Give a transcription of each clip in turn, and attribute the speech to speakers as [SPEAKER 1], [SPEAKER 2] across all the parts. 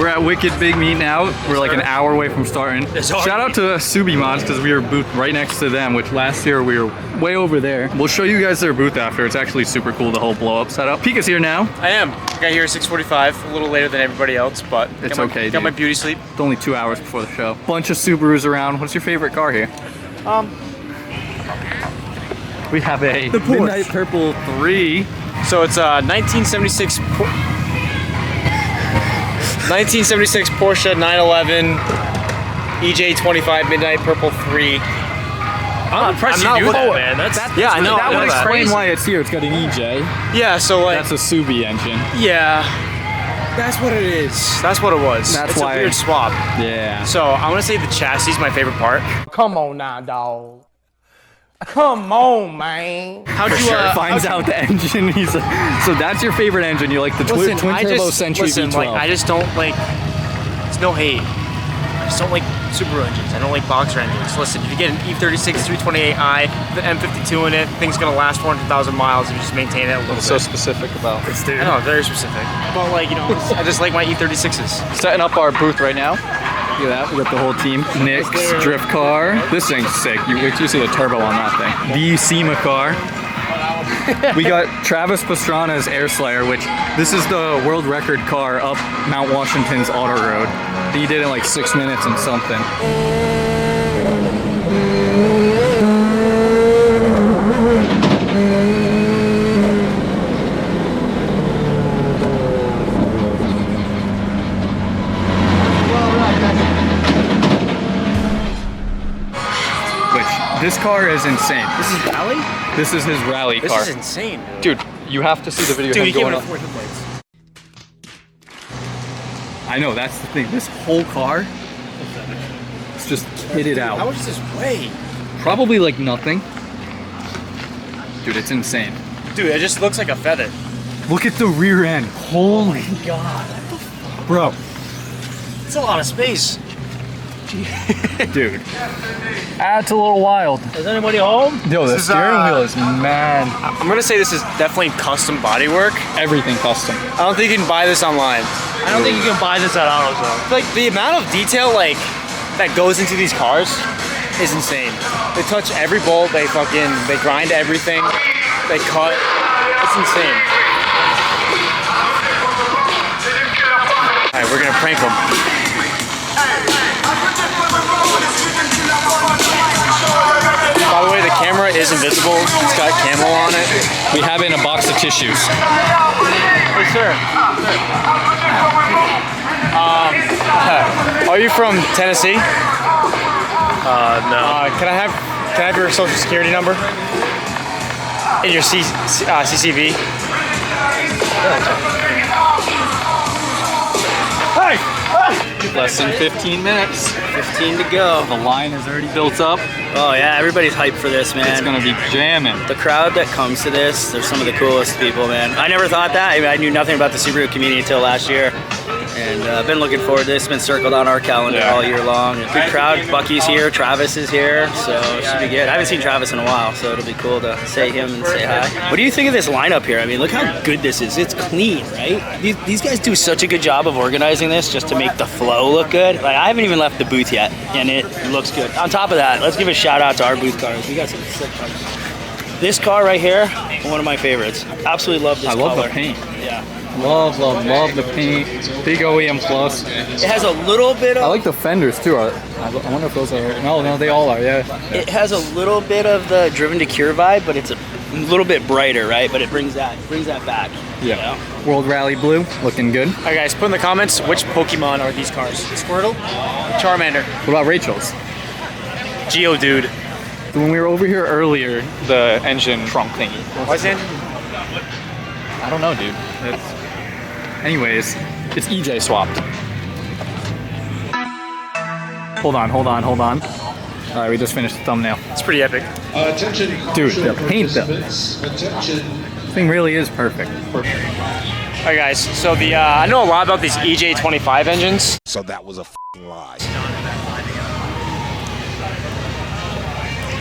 [SPEAKER 1] We're at Wicked Big Meet now. We're like an hour away from starting. Shout out to Subi Mods because we were booth right next to them, which last year we were way over there. We'll show you guys their booth after. It's actually super cool, the whole blow up setup. Pika's here now.
[SPEAKER 2] I am. I got here at 6:45, a little later than everybody else, but
[SPEAKER 1] it's okay.
[SPEAKER 2] Got my beauty sleep.
[SPEAKER 1] It's only 2 hours before the show. Bunch of Subarus around. What's your favorite car here? We have a Midnight Purple 3.
[SPEAKER 2] So it's a 1976 Porsche 911 EJ25 Midnight Purple 3.
[SPEAKER 3] I'm impressed you knew that, man.
[SPEAKER 2] Yeah, I know.
[SPEAKER 1] That would explain why it's here. It's got an EJ.
[SPEAKER 2] Yeah, so like...
[SPEAKER 1] That's a Subi engine.
[SPEAKER 2] Yeah. That's what it is. That's what it was.
[SPEAKER 1] That's
[SPEAKER 2] it's
[SPEAKER 1] why...
[SPEAKER 2] a weird swap.
[SPEAKER 1] Yeah.
[SPEAKER 2] So I'm gonna say the chassis is my favorite part.
[SPEAKER 4] Come on now, dog. Come on, man.
[SPEAKER 1] How'd you finds out the engine? He's like, so that's your favorite engine? You like the twin turbo Century V12?
[SPEAKER 2] Like, I just don't like. It's no hate. I just don't like Subaru engines. I don't like boxer engines. Listen, if you get an E36 328i, the M52 in it, thing's gonna last 400,000 miles if you just maintain it a little bit.
[SPEAKER 1] So specific about this, dude.
[SPEAKER 2] I know, very specific. But like, you know, I just like my E36s.
[SPEAKER 1] Setting up our booth right now. Look at that, we got the whole team. Nick's drift car. This thing's sick. You wait till you see the turbo on that thing. The SEMA car. We got Travis Pastrana's Air Slayer, which this is the world record car up Mount Washington's auto road. He did it in like 6 minutes and something. This car is insane.
[SPEAKER 2] This is rally?
[SPEAKER 1] This is his rally car.
[SPEAKER 2] This is insane,
[SPEAKER 1] dude. You have to see the video.
[SPEAKER 2] Dude,
[SPEAKER 1] he came in 4 plates. I know, that's the thing. This whole car is just kitted out.
[SPEAKER 2] How much does this weigh?
[SPEAKER 1] Probably like nothing. Dude, it's insane.
[SPEAKER 2] Dude, it just looks like a feather.
[SPEAKER 1] Look at the rear end. Holy
[SPEAKER 2] God.
[SPEAKER 1] bro.
[SPEAKER 2] It's a lot of space.
[SPEAKER 1] Dude, that's a little wild.
[SPEAKER 3] Is anybody home?
[SPEAKER 1] Yo, the steering wheel is mad.
[SPEAKER 2] I'm gonna say this is definitely custom bodywork.
[SPEAKER 1] Everything custom.
[SPEAKER 2] I don't think you can buy this online.
[SPEAKER 3] I don't think you can buy this at AutoZone.
[SPEAKER 2] Like the amount of detail like that goes into these cars is insane. They touch every bolt. They grind everything. They cut. It's insane. All right, we're gonna prank them. By the way, the camera is invisible. It's got camo on it.
[SPEAKER 1] We have it in a box of tissues.
[SPEAKER 2] Hey, sir. Are you from Tennessee?
[SPEAKER 3] No.
[SPEAKER 2] Can I have your social security number? And your CCV? Hey!
[SPEAKER 1] Less than 15 minutes.
[SPEAKER 3] 15 to go.
[SPEAKER 1] The line is already built up.
[SPEAKER 3] Oh yeah, everybody's hyped for this, man.
[SPEAKER 1] It's gonna be jamming.
[SPEAKER 3] The crowd that comes to this, they're some of the coolest people, man. I never thought that. I mean, I knew nothing about the Subaru community until last year. And I've been looking forward to this. It's been circled on our calendar all year long. Good crowd. Bucky's here. Travis is here. So it should be good. I haven't seen Travis in a while, so it'll be cool to say him and say hi. What do you think of this lineup here? I mean, look how good this is. It's clean, right? These guys do such a good job of organizing this just to make the flow look good. Like, I haven't even left the booth yet, and it looks good. On top of that, let's give a shout out to our booth cars. We got some sick cars. This car right here, one of my favorites. Absolutely love this color.
[SPEAKER 1] I love the paint.
[SPEAKER 3] Yeah.
[SPEAKER 1] Love the paint. Big OEM plus.
[SPEAKER 3] It has a little bit of...
[SPEAKER 1] I like the fenders too. I wonder if those are... No, they all are, yeah.
[SPEAKER 3] It has a little bit of the Driven to Cure vibe, but it's a little bit brighter, right? But it brings that back.
[SPEAKER 1] Yeah.
[SPEAKER 3] You know?
[SPEAKER 1] World Rally Blue, looking good.
[SPEAKER 2] All right, guys, put in the comments which Pokemon are these cars. Squirtle, Charmander.
[SPEAKER 1] What about Rachel's?
[SPEAKER 2] Geodude.
[SPEAKER 1] When we were over here earlier, the engine trunk thingy.
[SPEAKER 2] What's in?
[SPEAKER 1] I don't know, dude. Anyways, it's EJ swapped. Hold on. All right, we just finished the thumbnail.
[SPEAKER 2] It's pretty epic.
[SPEAKER 1] Dude, the paint though. This thing really is perfect.
[SPEAKER 2] All right, guys. So I know a lot about these EJ25 engines.
[SPEAKER 5] So that was a f***ing lie.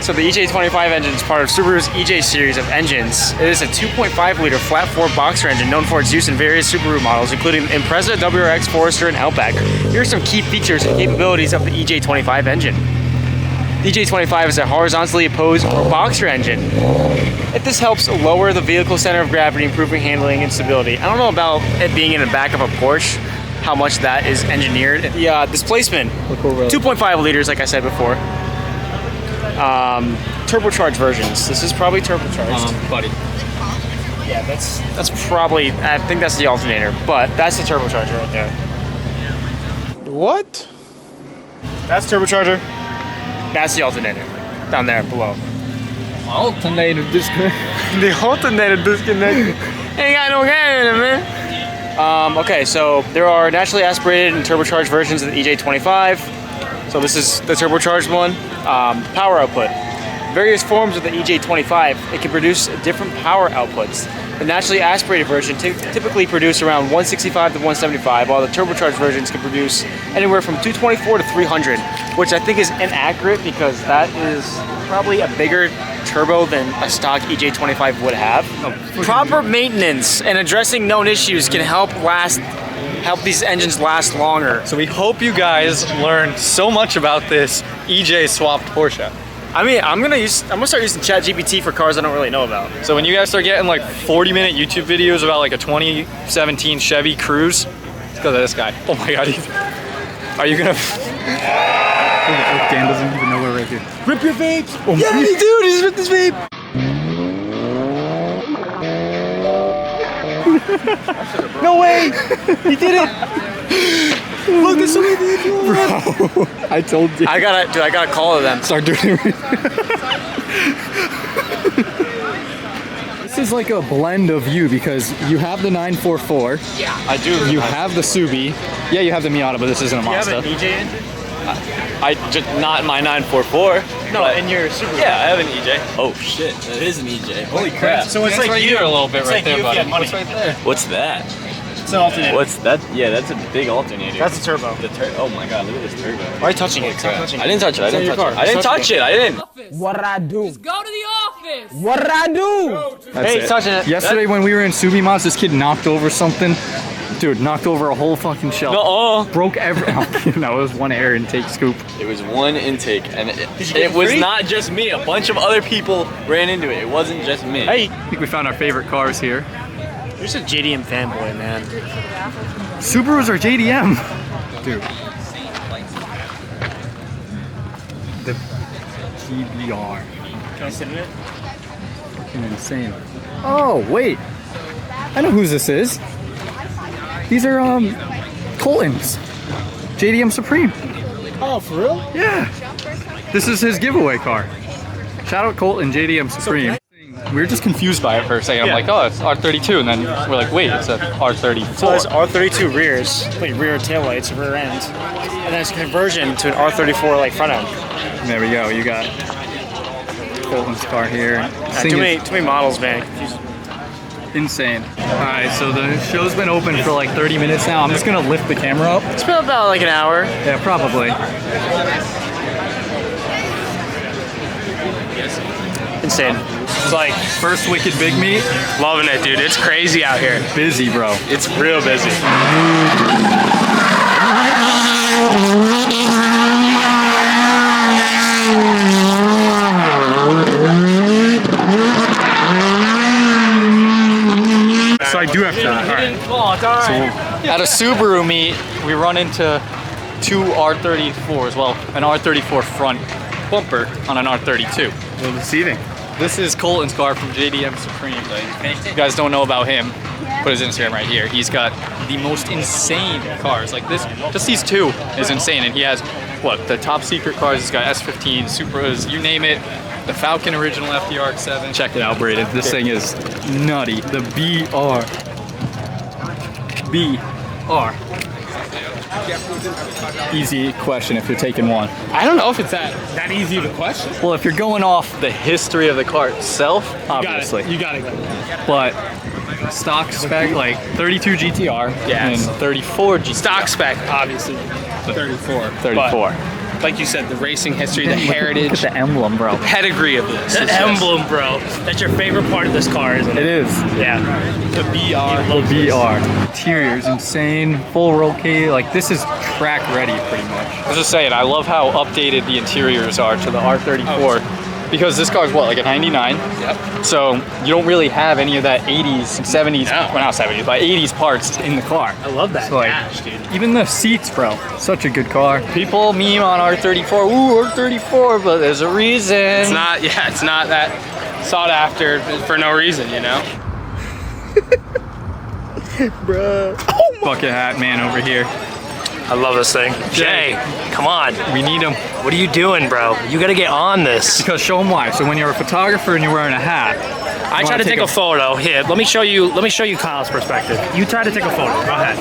[SPEAKER 2] So the EJ25 engine is part of Subaru's EJ series of engines. It is a 2.5-liter flat-four boxer engine known for its use in various Subaru models, including Impreza, WRX, Forester, and Outback. Here are some key features and capabilities of the EJ25 engine. The EJ25 is a horizontally opposed or boxer engine. This helps lower the vehicle center of gravity, improving handling and stability. I don't know about it being in the back of a Porsche, how much that is engineered. The displacement, 2.5 liters, like I said before. Turbocharged versions. This is probably turbocharged.
[SPEAKER 1] Buddy.
[SPEAKER 2] Yeah, that's probably, I think that's the alternator, but that's the turbocharger right there.
[SPEAKER 4] What?
[SPEAKER 2] That's turbocharger. That's the alternator down there below.
[SPEAKER 1] Alternator disconnect.
[SPEAKER 2] The alternator disconnect. Ain't got no game in it, man. Okay, so there are naturally aspirated and turbocharged versions of the EJ25. So this is the turbocharged one. Power output. Various forms of the EJ25, it can produce different power outputs. The naturally aspirated version typically produce around 165 to 175, while the turbocharged versions can produce anywhere from 224 to 300, which I think is inaccurate because that is probably a bigger turbo than a stock EJ25 would have. Proper maintenance and addressing known issues can help these engines last longer.
[SPEAKER 1] So we hope you guys learned so much about this EJ swapped Porsche.
[SPEAKER 2] I mean, I'm gonna start using ChatGPT for cars I don't really know about.
[SPEAKER 1] So when you guys start getting like 40-minute YouTube videos about like a 2017 Chevy Cruze, it's because of this guy. Oh my God, are you gonna? Dan doesn't even know we're right here.
[SPEAKER 2] Rip your vapes!
[SPEAKER 1] Oh, yeah, dude, he just ripped his vape.
[SPEAKER 2] No way! He did it! Look, there's so many people.
[SPEAKER 1] Bro, I told you.
[SPEAKER 2] I gotta call them.
[SPEAKER 1] Start doing it. This is like a blend of you because you have the 944.
[SPEAKER 2] Yeah, I do.
[SPEAKER 1] You have the Subi. Yeah, you have the Miata, but this isn't a Mazda.
[SPEAKER 2] You have an EJ engine?
[SPEAKER 3] I just not my 944.
[SPEAKER 2] No, in your Subaru.
[SPEAKER 3] Yeah, I have an EJ. Oh shit, that is an EJ. Holy crap.
[SPEAKER 2] So it's like
[SPEAKER 1] right
[SPEAKER 2] you
[SPEAKER 1] here a little bit, right there, buddy.
[SPEAKER 2] What's
[SPEAKER 1] right there?
[SPEAKER 3] What's that?
[SPEAKER 2] It's an alternator.
[SPEAKER 3] What's that? Yeah, that's a big alternator.
[SPEAKER 2] That's a turbo.
[SPEAKER 3] Oh my God, look at this turbo.
[SPEAKER 2] Why are you touching it? Stop touching it.
[SPEAKER 3] I didn't touch it. I
[SPEAKER 2] It's in
[SPEAKER 3] didn't
[SPEAKER 2] your
[SPEAKER 3] touch it.
[SPEAKER 2] car.
[SPEAKER 3] I didn't touch it. I didn't.
[SPEAKER 4] What did I do?
[SPEAKER 5] Just go to the office.
[SPEAKER 4] What did I do?
[SPEAKER 2] Hey, he's touching it.
[SPEAKER 1] Yesterday when we were in Subi Mods, this kid knocked over something. Dude, knocked over a whole fucking shelf.
[SPEAKER 3] No.
[SPEAKER 1] Broke every. No, it was one air intake scoop.
[SPEAKER 3] It was one intake, and
[SPEAKER 2] Did you get
[SPEAKER 3] it
[SPEAKER 2] it
[SPEAKER 3] was
[SPEAKER 2] free?
[SPEAKER 3] not just me. A bunch of other people ran into it. It wasn't just me.
[SPEAKER 2] Hey,
[SPEAKER 1] I think we found our favorite cars here.
[SPEAKER 2] you're just a JDM fanboy, man.
[SPEAKER 1] Subarus are JDM. Dude. The GBR.
[SPEAKER 2] Can I sit in it?
[SPEAKER 1] Fucking insane. Oh, wait. I know whose this is. These are, Colton's. JDM Supreme.
[SPEAKER 2] Oh, for real?
[SPEAKER 1] Yeah. This is his giveaway car. Shout out Colton, JDM Supreme. We were just confused by it for a second. I'm like, oh, it's R32. And then we're like, wait, it's a R34.
[SPEAKER 2] So there's R32 rears, like rear taillights, rear end. And then it's a conversion to an R34 like front end.
[SPEAKER 1] There we go. You got Colton's car here.
[SPEAKER 2] Too many models, man.
[SPEAKER 1] Insane. Alright, so the show's been open for like 30 minutes now. I'm just gonna lift the camera up.
[SPEAKER 2] It's been about like an hour.
[SPEAKER 1] Yeah, probably.
[SPEAKER 2] Insane. It's like
[SPEAKER 1] First Wicked Big Meat.
[SPEAKER 2] loving it, dude. It's crazy out here.
[SPEAKER 1] Busy, bro.
[SPEAKER 2] It's real busy.
[SPEAKER 1] So I do have to. At a Subaru meet, we run into two R34s. Well, an R34 front bumper on an R32. A little deceiving. This is Colton's car from JDM Supreme. You guys don't know about him. Put his Instagram right here. He's got the most insane cars. Like this, just these two is insane. And he has, what, the top secret cars. He's got S15, Supras, you name it. The Falcon original FTR-X7. Check it out, Braden. This thing is nutty. The BR. Easy question if you're taking one.
[SPEAKER 2] I don't know if it's that easy of a question.
[SPEAKER 1] Well, if you're going off the history of the car itself, obviously.
[SPEAKER 2] You got it.
[SPEAKER 1] But stock spec, like 32 GTR
[SPEAKER 2] Yes.
[SPEAKER 1] and 34 GTR.
[SPEAKER 2] Stock spec, obviously.
[SPEAKER 1] 34.
[SPEAKER 5] like you said, the racing history, the heritage,
[SPEAKER 1] Look at the emblem, bro.
[SPEAKER 5] pedigree of this.
[SPEAKER 2] The emblem, bro. That's your favorite part of this car, isn't it?
[SPEAKER 1] It is.
[SPEAKER 2] Yeah.
[SPEAKER 5] The BR.
[SPEAKER 1] The BR. Interior is insane. Full roll cage. Like, this is track ready, pretty much. I was just saying, I love how updated the interiors are to the R34. Because this car is what, like a 99?
[SPEAKER 5] Yep.
[SPEAKER 1] So you don't really have any of that 80s and 70s, well not 70s, but 80s parts in the car.
[SPEAKER 2] I love that
[SPEAKER 1] So like,
[SPEAKER 2] dash, dude.
[SPEAKER 1] even the seats, bro, such a good car. People meme on R34, ooh, R34, but there's a reason.
[SPEAKER 5] It's not that sought after for no reason, you know?
[SPEAKER 1] Bruh. Bucket hat man over here.
[SPEAKER 2] I love this thing. Jay, come on.
[SPEAKER 1] We need him.
[SPEAKER 2] What are you doing, bro? You gotta get on this.
[SPEAKER 1] Because show them why. So when you're a photographer and you're wearing a hat,
[SPEAKER 2] I try to take a photo. Here, let me show you Kyle's perspective. You try to take a photo. Go ahead.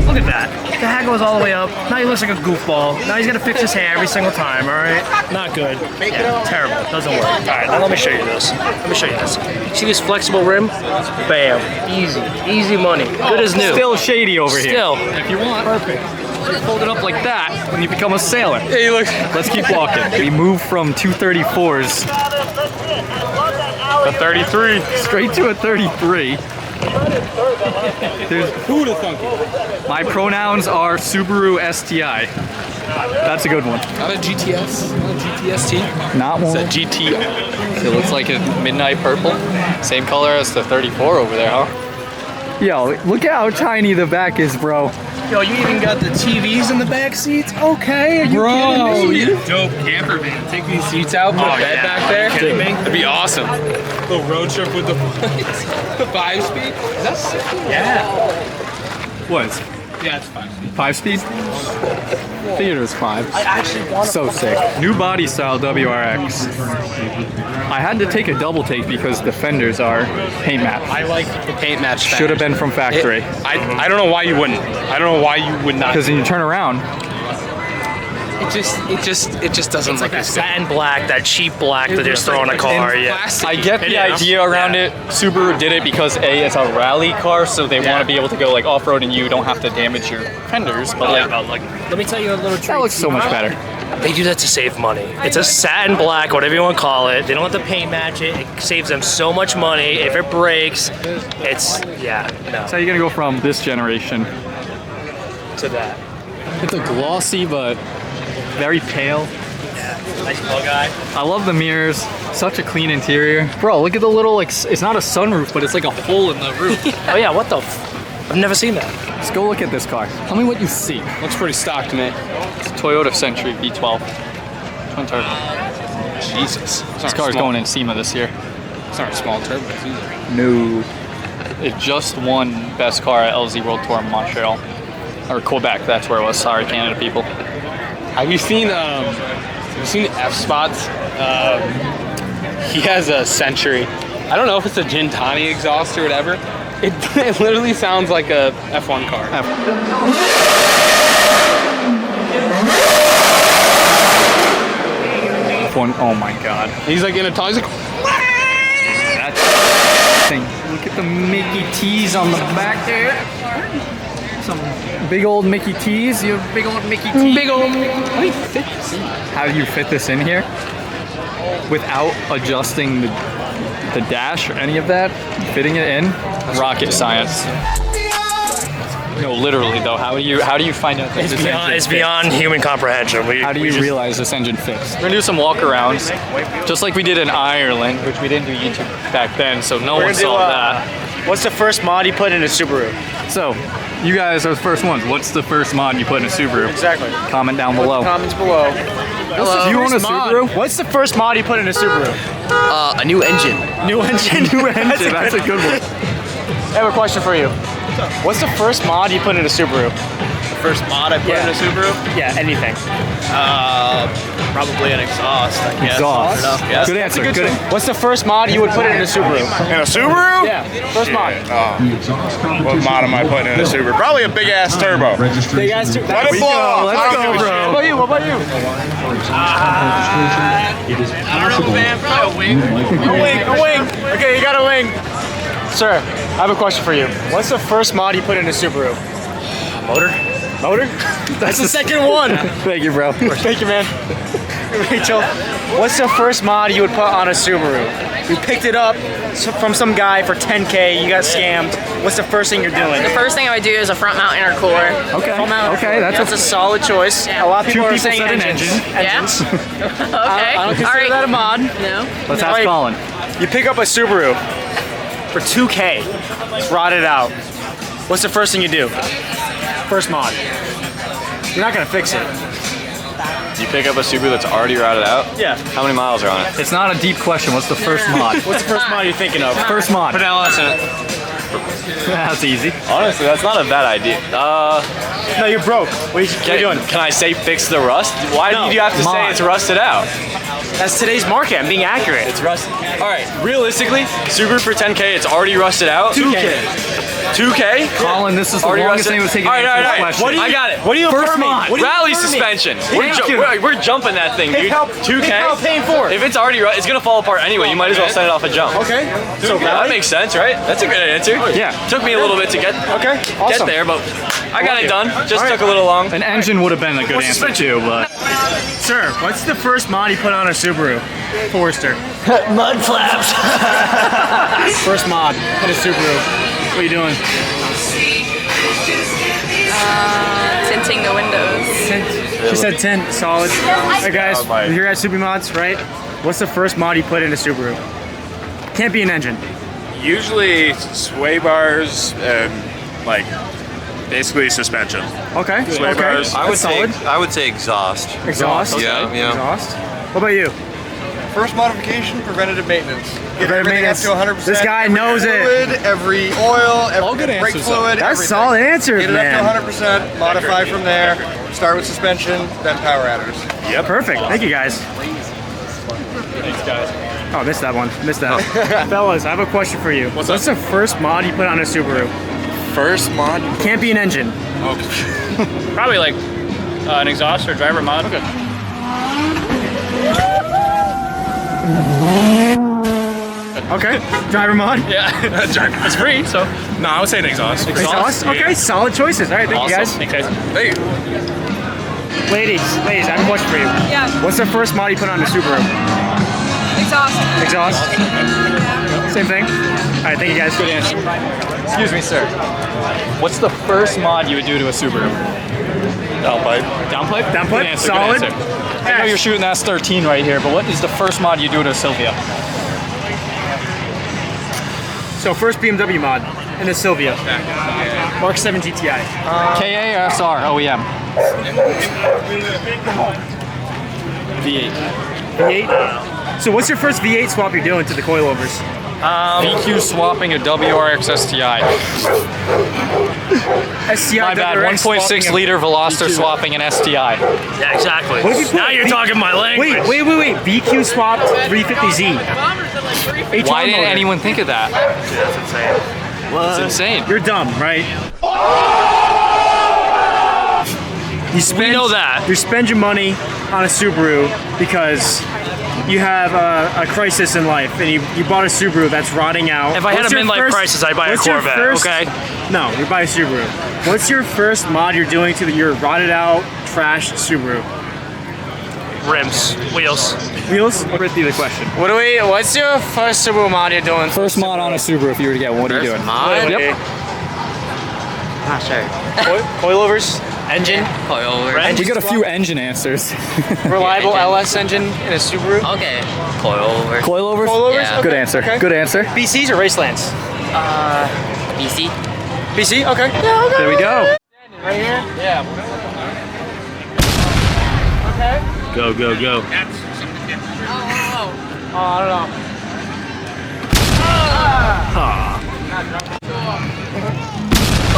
[SPEAKER 2] Look at that. The hat goes all the way up. Now he looks like a goofball. Now he's gonna fix his hair every single time, all right? Not good. Yeah, terrible. Doesn't work. All right, now let me show you this. Let me show you this. See this flexible rim? Bam. Easy. Easy money. Good as new.
[SPEAKER 1] Still shady over here.
[SPEAKER 2] Still.
[SPEAKER 1] If you want. Perfect. Just fold it up like that when you become a sailor.
[SPEAKER 5] Hey, look.
[SPEAKER 1] Let's keep walking. We move from 234s
[SPEAKER 5] The 33.
[SPEAKER 1] straight to a 33. There's
[SPEAKER 5] Who'd have thunk it?
[SPEAKER 1] my pronouns are Subaru STI. That's a good one.
[SPEAKER 5] Not a GTS? Not a GTST?
[SPEAKER 1] Not one.
[SPEAKER 5] It's a GT.
[SPEAKER 1] It looks like a midnight purple. Same color as the 34 over there, huh? Yo, look at how tiny the back is, bro.
[SPEAKER 2] Yo, you even got the TVs in the back seats? Okay, are you kidding me?
[SPEAKER 5] You need a dope camper van. Take these seats out, put a bed back there.
[SPEAKER 2] Kidding me?
[SPEAKER 5] That'd be awesome. Little road trip with the 5-speed. Is that sick?
[SPEAKER 2] Yeah.
[SPEAKER 1] What?
[SPEAKER 5] Yeah, it's 5-speed.
[SPEAKER 1] 5-speed? Theater's 5.
[SPEAKER 2] I actually want
[SPEAKER 1] So sick. New body style WRX. I had to take a double take because the fenders are paint match.
[SPEAKER 5] I like the paint match.
[SPEAKER 1] Should have been from factory.
[SPEAKER 5] I don't know why you wouldn't. I don't know why you would not.
[SPEAKER 1] Because when you turn around,
[SPEAKER 5] It just doesn't
[SPEAKER 2] It's
[SPEAKER 5] look
[SPEAKER 2] like that
[SPEAKER 5] as good.
[SPEAKER 2] satin black, that cheap black that they're throwing in a car. Yeah.
[SPEAKER 1] I get the
[SPEAKER 2] Yeah.
[SPEAKER 1] idea around it. Subaru did it because A, it's a rally car, so they want to be able to go like off-road and you don't have to damage your fenders. But like,
[SPEAKER 2] Let me tell you a little trick.
[SPEAKER 1] that looks so much better.
[SPEAKER 2] They do that to save money. It's a satin black, whatever you want to call it. They don't have to paint match it. It saves them so much money. If it breaks, it's, yeah, no.
[SPEAKER 1] So you're gonna go from this generation.
[SPEAKER 2] To that.
[SPEAKER 1] It's a glossy but very pale.
[SPEAKER 2] Nice plug eye.
[SPEAKER 1] I love the mirrors. Such a clean interior. Bro, look at the little, like, it's not a sunroof, but it's like a hole in the roof.
[SPEAKER 2] Oh yeah, what the I've never seen that.
[SPEAKER 1] Let's go look at this car. Tell me what you see.
[SPEAKER 5] Looks pretty stock to me.
[SPEAKER 1] It's a Toyota Century V12. Twin turbo.
[SPEAKER 5] Jesus.
[SPEAKER 1] This car's going in SEMA this year.
[SPEAKER 5] It's not small turbos either.
[SPEAKER 1] No. It just won Best Car at LZ World Tour in Montreal. Or Quebec, that's where it was. Sorry, Canada people.
[SPEAKER 5] Have you seen F Spots? He has a Century. I don't know if it's a gin tonic exhaust or whatever. It literally sounds like a F1 car.
[SPEAKER 1] F1, oh my god.
[SPEAKER 5] He's like in a tall. He's like,
[SPEAKER 1] That's thing. Look at the Mickey T's on the back there. Some big old Mickey T's. You have big old Mickey T.
[SPEAKER 5] big old. How do you fit this in?
[SPEAKER 1] How do you fit this in here without adjusting the dash or any of that? Fitting it in? Rocket science. No, literally though. How do you find out that this engine
[SPEAKER 2] It's
[SPEAKER 1] fits?
[SPEAKER 2] beyond human comprehension.
[SPEAKER 1] How do you realize this engine fits? We're gonna do some walkarounds, just like we did in Ireland, which we didn't do YouTube back then, so no one saw that.
[SPEAKER 2] What's the first mod you put in a Subaru?
[SPEAKER 1] So, you guys are the first ones. What's the first mod you put in a Subaru?
[SPEAKER 2] Exactly.
[SPEAKER 1] Comment down below.
[SPEAKER 2] Comments below.
[SPEAKER 1] Do you own a Subaru?
[SPEAKER 2] What's the first mod you put in a Subaru?
[SPEAKER 3] A new engine.
[SPEAKER 2] New engine.
[SPEAKER 1] New engine. That's a good one.
[SPEAKER 2] I have a question for you. What's the first mod you put in a Subaru?
[SPEAKER 3] First mod I put in a Subaru?
[SPEAKER 2] Yeah, anything.
[SPEAKER 3] Probably an exhaust, I guess.
[SPEAKER 1] Exhaust.
[SPEAKER 3] I don't know. Yeah.
[SPEAKER 1] Good answer. Good.
[SPEAKER 2] What's the first mod you would put in a Subaru?
[SPEAKER 6] In a Subaru?
[SPEAKER 2] Yeah, first mod.
[SPEAKER 6] What mod am I putting in a Subaru? Probably a big ass turbo.
[SPEAKER 2] Big ass Subaru.
[SPEAKER 6] Let it blow.
[SPEAKER 1] Let's go, bro.
[SPEAKER 2] What about you? What about you?
[SPEAKER 3] I don't know, man. Probably a wing.
[SPEAKER 2] A wing. Okay, you got a wing. Sir, I have a question for you. What's the first mod you put in a Subaru?
[SPEAKER 3] Motor?
[SPEAKER 2] Motor? That's the second one.
[SPEAKER 1] Thank you, bro.
[SPEAKER 2] Thank you, man. Rachel, what's the first mod you would put on a Subaru? You picked it up from some guy for 10K, you got scammed. What's the first thing you're doing?
[SPEAKER 7] The first thing I would do is a front mount intercooler.
[SPEAKER 1] Okay.
[SPEAKER 2] Front mount
[SPEAKER 1] Okay,
[SPEAKER 2] that's a solid choice. A lot of people are saying
[SPEAKER 1] said an
[SPEAKER 2] engines.
[SPEAKER 1] engine.
[SPEAKER 2] Engines.
[SPEAKER 7] Okay.
[SPEAKER 2] I don't consider
[SPEAKER 7] All right.
[SPEAKER 2] that a mod.
[SPEAKER 7] No.
[SPEAKER 1] Let's ask Colin.
[SPEAKER 2] You pick up a Subaru for 2K, it's rotted out. What's the first thing you do? First mod. You're not gonna fix it.
[SPEAKER 8] You pick up a Subaru that's already routed out?
[SPEAKER 2] Yeah.
[SPEAKER 8] How many miles are on it?
[SPEAKER 1] It's not a deep question. What's the first mod?
[SPEAKER 2] What's the first mod you're thinking of?
[SPEAKER 1] First mod.
[SPEAKER 8] Put an LS in it.
[SPEAKER 1] That's easy.
[SPEAKER 8] Honestly, that's not a bad idea.
[SPEAKER 2] No, you're broke. What are you doing?
[SPEAKER 8] Can I say fix the rust? Why
[SPEAKER 2] No.
[SPEAKER 8] do you have to say
[SPEAKER 1] Mod.
[SPEAKER 8] it's rusted out?
[SPEAKER 2] That's today's market. I'm being accurate.
[SPEAKER 8] It's rusted. All right, realistically, Subaru for 10K, it's already rusted out. 2K?
[SPEAKER 1] Colin, this is the
[SPEAKER 8] Already
[SPEAKER 1] longest
[SPEAKER 8] rusted.
[SPEAKER 1] thing we've taken
[SPEAKER 8] All right,
[SPEAKER 1] to answer
[SPEAKER 8] all
[SPEAKER 1] this
[SPEAKER 8] right.
[SPEAKER 1] question.
[SPEAKER 8] I got it.
[SPEAKER 2] What do you
[SPEAKER 1] First
[SPEAKER 2] for me?
[SPEAKER 1] mod.
[SPEAKER 2] What do you
[SPEAKER 8] Rally
[SPEAKER 2] for me?
[SPEAKER 8] suspension.
[SPEAKER 1] Thank you.
[SPEAKER 8] We're jumping that thing, dude.
[SPEAKER 2] help.
[SPEAKER 8] 2K?
[SPEAKER 2] Big help paying for it.
[SPEAKER 8] If it's already it's gonna fall apart anyway. You might as well send it off a jump.
[SPEAKER 2] Okay. So
[SPEAKER 8] Yeah, that makes sense, right? That's a good answer.
[SPEAKER 1] Yeah.
[SPEAKER 8] Took me a little bit to get
[SPEAKER 2] awesome.
[SPEAKER 8] there, but I got it done. Just took a little long.
[SPEAKER 1] An engine would have been a good answer too, but
[SPEAKER 2] Sir, what's the first mod you put on a Subaru? Forester.
[SPEAKER 3] Mud flaps.
[SPEAKER 2] First mod on a Subaru. What are you doing?
[SPEAKER 7] Tinting the windows.
[SPEAKER 2] She said 10. Solid. Hey guys, we're here at Subi Mods, right? What's the first mod you put in a Subaru? Can't be an engine.
[SPEAKER 6] Usually sway bars and like basically suspension.
[SPEAKER 2] Okay.
[SPEAKER 6] Sway bars.
[SPEAKER 8] I
[SPEAKER 2] Solid.
[SPEAKER 8] would say exhaust.
[SPEAKER 2] Exhaust.
[SPEAKER 8] Yeah, yeah.
[SPEAKER 2] Exhaust. What about you?
[SPEAKER 9] First modification, preventative maintenance. Get
[SPEAKER 2] Preventative
[SPEAKER 9] everything
[SPEAKER 2] maintenance.
[SPEAKER 9] up to 100%.
[SPEAKER 2] This guy
[SPEAKER 9] every
[SPEAKER 2] knows it.
[SPEAKER 9] fluid, every oil, every
[SPEAKER 1] good
[SPEAKER 9] brake
[SPEAKER 1] answers,
[SPEAKER 9] fluid,
[SPEAKER 2] That's
[SPEAKER 9] everything.
[SPEAKER 2] solid answers,
[SPEAKER 9] Get it
[SPEAKER 2] man.
[SPEAKER 9] up to 100%, modify from there, start with suspension, then power adders.
[SPEAKER 2] Yep. Perfect. Thank you guys.
[SPEAKER 8] Thanks, guys.
[SPEAKER 2] Oh, missed that one. Missed that. Fellas, I have a question for you. What's the first mod you put on a Subaru?
[SPEAKER 6] First mod.
[SPEAKER 2] Can't be an engine.
[SPEAKER 5] Probably like an exhaust or driver mod. Okay.
[SPEAKER 2] Okay. Driver mod.
[SPEAKER 5] Yeah, it's free, so.
[SPEAKER 6] No, I would say an exhaust.
[SPEAKER 2] Exhaust. Okay. Solid choices. All right. Thank you guys.
[SPEAKER 5] Thanks, guys.
[SPEAKER 6] Hey,
[SPEAKER 2] Ladies, I have a question for you.
[SPEAKER 7] Yeah.
[SPEAKER 2] What's the first mod you put on a Subaru?
[SPEAKER 7] Exhaust.
[SPEAKER 2] Exhaust. Same thing. All right. Thank you guys. Good answer.
[SPEAKER 1] excuse me, sir. What's the first mod you would do to a Subaru?
[SPEAKER 6] downpipe.
[SPEAKER 1] Downpipe?
[SPEAKER 2] Downpipe,
[SPEAKER 1] Good answer,
[SPEAKER 2] solid.
[SPEAKER 1] Good answer. I know you're shooting the S13 right here, but what is the first mod you do to a Silvia?
[SPEAKER 2] So first BMW mod in the Silvia. Mark 7 GTI.
[SPEAKER 1] KA or SR? OEM. V8.
[SPEAKER 2] V8. So what's your first V8 swap you're doing to the coilovers?
[SPEAKER 1] VQ swapping a WRX STI.
[SPEAKER 2] STI.
[SPEAKER 1] My bad,
[SPEAKER 2] WRX
[SPEAKER 1] 1.6
[SPEAKER 2] swapping
[SPEAKER 1] liter Veloster swapping an STI.
[SPEAKER 8] Yeah, exactly.
[SPEAKER 2] What if you put
[SPEAKER 8] Now you're talking my language.
[SPEAKER 2] Wait. VQ swapped 350Z.
[SPEAKER 1] Why didn't anyone think of that?
[SPEAKER 8] That's insane.
[SPEAKER 1] It's insane.
[SPEAKER 2] You're dumb, right?
[SPEAKER 8] We know that.
[SPEAKER 2] You spend your money on a Subaru because you have a crisis in life, and you bought a Subaru that's rotting out.
[SPEAKER 8] If I had a midlife crisis, I'd buy a
[SPEAKER 2] what's your
[SPEAKER 8] Corvette,
[SPEAKER 2] first-
[SPEAKER 8] okay?
[SPEAKER 2] No, you buy a Subaru. What's your first mod you're doing to your rotted out, trashed Subaru?
[SPEAKER 8] Rims, wheels.
[SPEAKER 2] Wheels?
[SPEAKER 1] Repeat the question.
[SPEAKER 2] What's your first Subaru mod you're doing?
[SPEAKER 1] First mod on a Subaru if you were to get one, what are you doing?
[SPEAKER 2] Mod?
[SPEAKER 1] Yep.
[SPEAKER 3] Not sure.
[SPEAKER 2] Coilovers? Engine?
[SPEAKER 1] We got a few engine answers.
[SPEAKER 2] Reliable LS engine in a Subaru?
[SPEAKER 3] Okay. Coilover.
[SPEAKER 1] Coilovers?
[SPEAKER 2] Coilovers?
[SPEAKER 3] Yeah.
[SPEAKER 1] Good answer.
[SPEAKER 2] Okay.
[SPEAKER 1] Good answer.
[SPEAKER 2] BCs or Racelands?
[SPEAKER 3] BC.
[SPEAKER 2] BC? Okay. Yeah, okay.
[SPEAKER 1] There we go.
[SPEAKER 2] Right here?
[SPEAKER 5] Yeah.
[SPEAKER 2] Okay.
[SPEAKER 8] Go, go, go.
[SPEAKER 2] Oh, I don't know.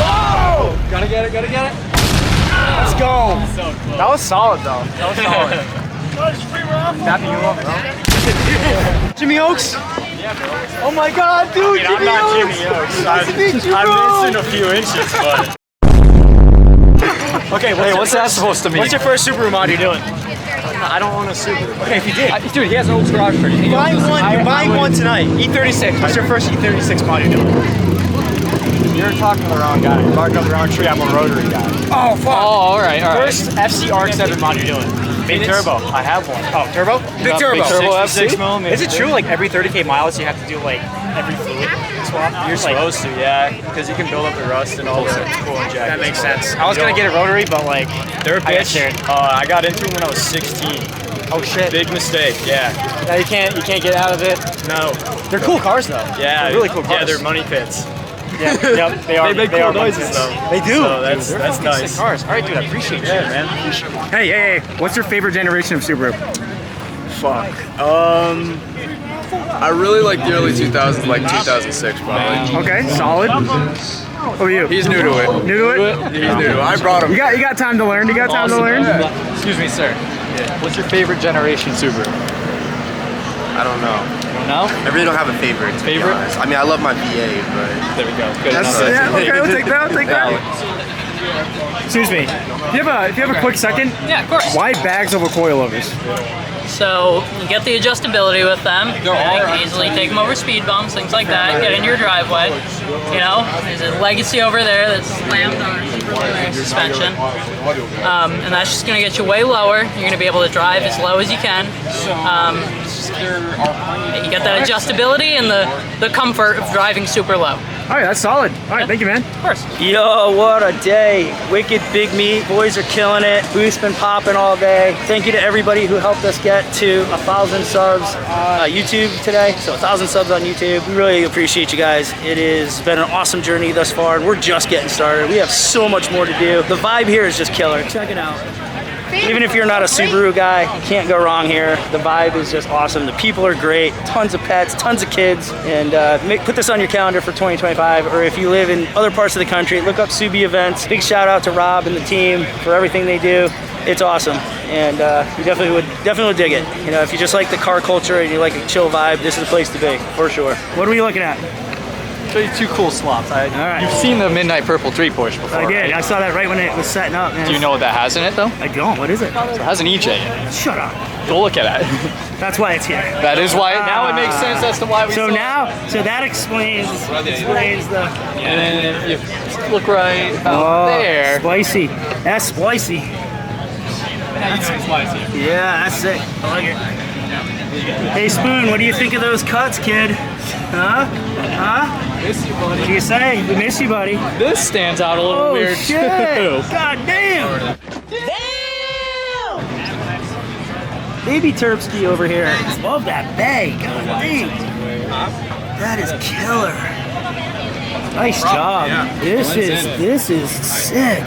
[SPEAKER 2] Oh! Gotta get it. Let's go. That was solid, though. That was solid. Tapping you up, bro. Jimmy Oaks? Oh my god, dude,
[SPEAKER 5] I'm not Jimmy Oaks.
[SPEAKER 2] I'm
[SPEAKER 5] missing a few inches, but.
[SPEAKER 2] Okay,
[SPEAKER 1] Hey, what's that supposed to mean?
[SPEAKER 2] What's your first Subaru mod you're doing?
[SPEAKER 3] I don't own a Subaru.
[SPEAKER 2] Okay, if you did.
[SPEAKER 1] Dude, he has an old garage for you.
[SPEAKER 2] You're buying one tonight. E36. What's your first E36 mod you're doing? You're talking to the wrong guy. You're barking up the wrong tree. I'm a rotary guy.
[SPEAKER 1] Oh, fuck. Oh, all right.
[SPEAKER 2] First FC RX-7 mod you're doing. Big turbo. I have one. Oh, turbo?
[SPEAKER 1] Big turbo.
[SPEAKER 2] 66 mm. Is it true, like, every 30K miles you have to do, like, every fluid swap?
[SPEAKER 8] You're supposed to, yeah, because you can build up the rust and all the cool injectors.
[SPEAKER 2] That makes sense. I was going to get a rotary, but, like,
[SPEAKER 8] they're a bitch. I got into them when I was 16.
[SPEAKER 2] Oh, shit.
[SPEAKER 8] Big mistake, yeah.
[SPEAKER 2] Now you can't get out of it?
[SPEAKER 8] No.
[SPEAKER 2] They're cool cars, though.
[SPEAKER 8] Yeah.
[SPEAKER 2] They're really cool cars.
[SPEAKER 8] Yeah, they're money pits.
[SPEAKER 2] Yeah, yep, they are.
[SPEAKER 8] They make cool noises, though.
[SPEAKER 2] They do.
[SPEAKER 8] So that's nice.
[SPEAKER 2] Sick cars. All right, dude, I appreciate you.
[SPEAKER 8] Yeah, man.
[SPEAKER 2] Hey, what's your favorite generation of Subaru?
[SPEAKER 6] Fuck. I really like the early 2000s, like 2006 probably.
[SPEAKER 2] Okay, solid. Who are you?
[SPEAKER 6] He's new to it.
[SPEAKER 2] New to it?
[SPEAKER 6] He's new to it. I brought him.
[SPEAKER 2] You got time to learn. You got time to learn.
[SPEAKER 1] Excuse me, sir. What's your favorite generation Subaru?
[SPEAKER 6] I don't know.
[SPEAKER 1] You don't know?
[SPEAKER 6] I really don't have a favorite. To be honest. I mean, I love my VA, but
[SPEAKER 1] There we go. Good enough.
[SPEAKER 2] Okay, we'll take that. Excuse me. If you have a quick second,
[SPEAKER 10] Yeah, of course.
[SPEAKER 2] why bags over coilovers?
[SPEAKER 10] So you get the adjustability with them. You can easily take them over speed bumps, things like that. Get in your driveway. You know, there's a Legacy over there that's slammed on our Super Speedway suspension, and that's just going to get you way lower. You're going to be able to drive as low as you can. You get that adjustability and the comfort of driving super low.
[SPEAKER 2] All right, that's solid. All right, thank you, man.
[SPEAKER 10] Of course.
[SPEAKER 3] Yo, what a day. Wicked big meet. Boys are killing it. Booth's been popping all day. Thank you to everybody who helped us get to 1,000 subs on YouTube today. So 1,000 subs on YouTube. We really appreciate you guys. It has been an awesome journey thus far, and we're just getting started. We have so much more to do. The vibe here is just killer. Check it out. Even if you're not a Subaru guy, you can't go wrong here. The vibe is just awesome. The people are great. Tons of pets, tons of kids. And put this on your calendar for 2025. Or if you live in other parts of the country, look up Subi events. Big shout out to Rob and the team for everything they do. It's awesome. And you definitely would dig it. You know, if you just like the car culture and you like a chill vibe, this is the place to be, for sure. What are we looking at?
[SPEAKER 1] Show you two cool swaps.
[SPEAKER 2] All right.
[SPEAKER 1] You've seen the Midnight Purple 3 Porsche before,
[SPEAKER 2] I did.
[SPEAKER 1] right?
[SPEAKER 2] I saw that right when it was setting up, man.
[SPEAKER 1] Do you know what that has in it, though?
[SPEAKER 2] I don't. What is it?
[SPEAKER 1] So it has an EJ in it.
[SPEAKER 2] Shut up.
[SPEAKER 1] Go look at it.
[SPEAKER 2] That's why it's here.
[SPEAKER 1] That is why. Now it makes sense as to why we
[SPEAKER 2] So
[SPEAKER 1] saw
[SPEAKER 2] now, so that explains the.
[SPEAKER 1] And then you look right about there.
[SPEAKER 2] Spicy. That's spicy. Yeah, that's it. I like it. Hey Spoon, what do you think of those cuts, kid? Huh?
[SPEAKER 1] Miss you, buddy.
[SPEAKER 2] What do you say? We miss you, buddy.
[SPEAKER 1] This stands out a little weird
[SPEAKER 2] shit.
[SPEAKER 1] too.
[SPEAKER 2] God damn! Baby Terpsky over here. Love that bag. God damn. That is killer. Nice job. This is sick.